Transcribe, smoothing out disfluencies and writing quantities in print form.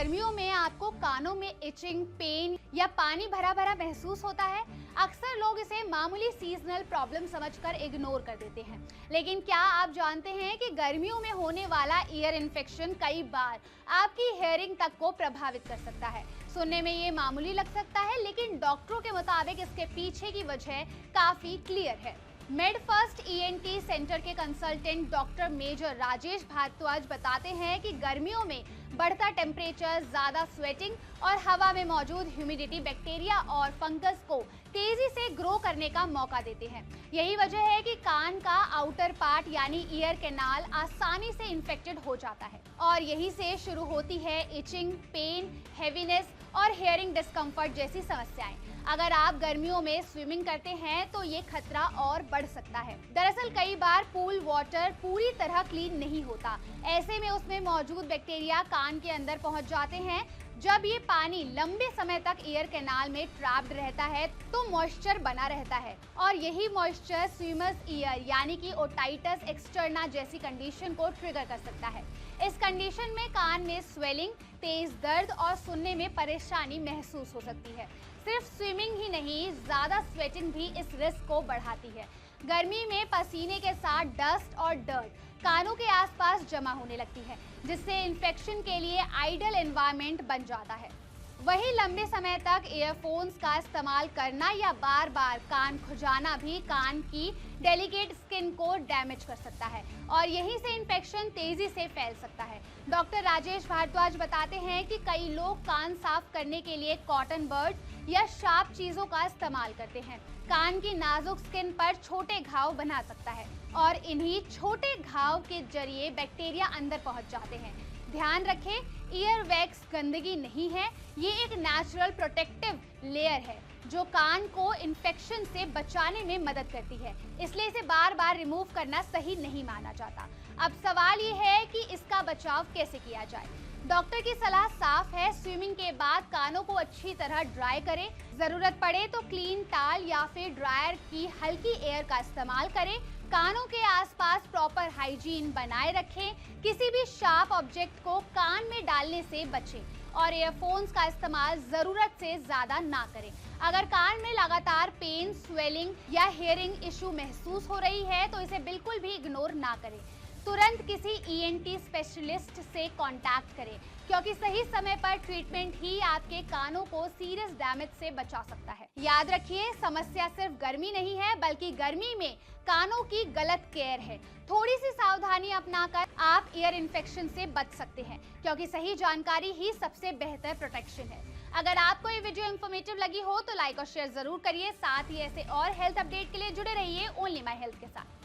गर्मियों में आपको कानों में इचिंग, पेन या पानी भरा भरा महसूस होता है? अक्सर लोग इसे मामूली सीजनल प्रॉब्लम समझकर इग्नोर कर देते हैं, लेकिन क्या आप जानते हैं कि गर्मियों में होने वाला ईयर इन्फेक्शन कई बार आपकी हेयरिंग तक को प्रभावित कर सकता है। सुनने में ये मामूली लग सकता है, लेकिन डॉक्टरों के मुताबिक इसके पीछे की वजह काफी क्लियर है। मेडफर्स्ट ईएनटी सेंटर के consultant doctor Major Rajesh Bhardwaj बताते हैं कि गर्मियों में बढ़ता टेम्परेचर, ज्यादा स्वेटिंग और हवा में मौजूद ह्यूमिडिटी बैक्टीरिया और फंगस को तेजी से ग्रो करने का मौका देते हैं। यही वजह है कि कान का आउटर पार्ट यानी ईयर कैनाल आसानी से इन्फेक्टेड हो जाता है और यही से शुरू होती है इचिंग, पेन, हेवीनेस और हियरिंग डिस्कम्फर्ट जैसी समस्याएं। अगर आप गर्मियों में स्विमिंग करते हैं तो ये खतरा और बढ़ सकता है। दरअसल कई बार पूल वाटर पूरी तरह क्लीन नहीं होता, ऐसे में उसमें मौजूद बैक्टीरिया कान के अंदर पहुंच जाते हैं। जब ये पानी लंबे समय तक ईयर कैनाल में ट्रैप्ड रहता है तो मॉइस्चर बना रहता है और यही मॉइस्चर स्विमर्स ईयर यानी कि ओटाइटिस एक्सटर्ना जैसी कंडीशन को ट्रिगर कर सकता है। इस कंडीशन में कान में स्वेलिंग, तेज दर्द और सुनने में परेशानी महसूस हो सकती है। सिर्फ स्विमिंग ही नहीं, ज्यादा स्वेटिंग भी इस रिस्क को बढ़ाती है। गर्मी में पसीने के साथ डस्ट और डर्ट कानों के आसपास जमा होने लगती है, जिससे इन्फेक्शन के लिए आइडियल एनवायरनमेंट बन जाता है। वहीं लंबे समय तक ईयरफोन्स का इस्तेमाल करना या बार बार कान खुजाना भी कान की डेलिकेट स्किन को डैमेज कर सकता है और यहीं से इन्फेक्शन तेजी से फैल सकता है। डॉक्टर राजेश भारद्वाज बताते हैं कि कई लोग कान साफ करने के लिए कॉटन बड्स या शार्प चीजों का इस्तेमाल करते हैं। कान की नाजुक स्किन पर छोटे घाव बना सकता है और इन्हीं छोटे घाव के जरिए बैक्टीरिया अंदर पहुंच जाते हैं। ध्यान रखें, ईयर वैक्स गंदगी नहीं है, ये एक नेचुरल प्रोटेक्टिव लेयर है जो कान को इन्फेक्शन से बचाने में मदद करती है, इसलिए इसे बार बार रिमूव करना सही नहीं माना जाता। अब सवाल ये है कि इसका बचाव कैसे किया जाए। डॉक्टर की सलाह साफ है, स्विमिंग के बाद कानों को अच्छी तरह ड्राई करें। जरूरत पड़े तो क्लीन टॉवल या फिर ड्रायर की हल्की एयर का इस्तेमाल करें। कानों के आसपास प्रॉपर हाइजीन बनाए रखें। किसी भी शार्प ऑब्जेक्ट को कान में डालने से बचें और ईयरफोन्स का इस्तेमाल जरूरत से ज्यादा ना करें। अगर कान में लगातार पेन, स्वेलिंग या हियरिंग इशू महसूस हो रही है तो इसे बिल्कुल भी इग्नोर ना करें। तुरंत किसी ईएनटी स्पेशलिस्ट से कांटेक्ट करें, क्योंकि सही समय पर ट्रीटमेंट ही आपके कानों को सीरियस डैमेज से बचा सकता है। याद रखिए, समस्या सिर्फ गर्मी नहीं है, बल्कि गर्मी में कानों की गलत केयर है। थोड़ी सी सावधानी अपनाकर आप ईयर इन्फेक्शन से बच सकते हैं, क्योंकि सही जानकारी ही सबसे बेहतर प्रोटेक्शन है। अगर आपको ये वीडियो इन्फॉर्मेटिव लगी हो तो लाइक और शेयर जरूर करिए। साथ ही ऐसे और हेल्थ अपडेट के लिए जुड़े रहिए ओनली माई हेल्थ के साथ।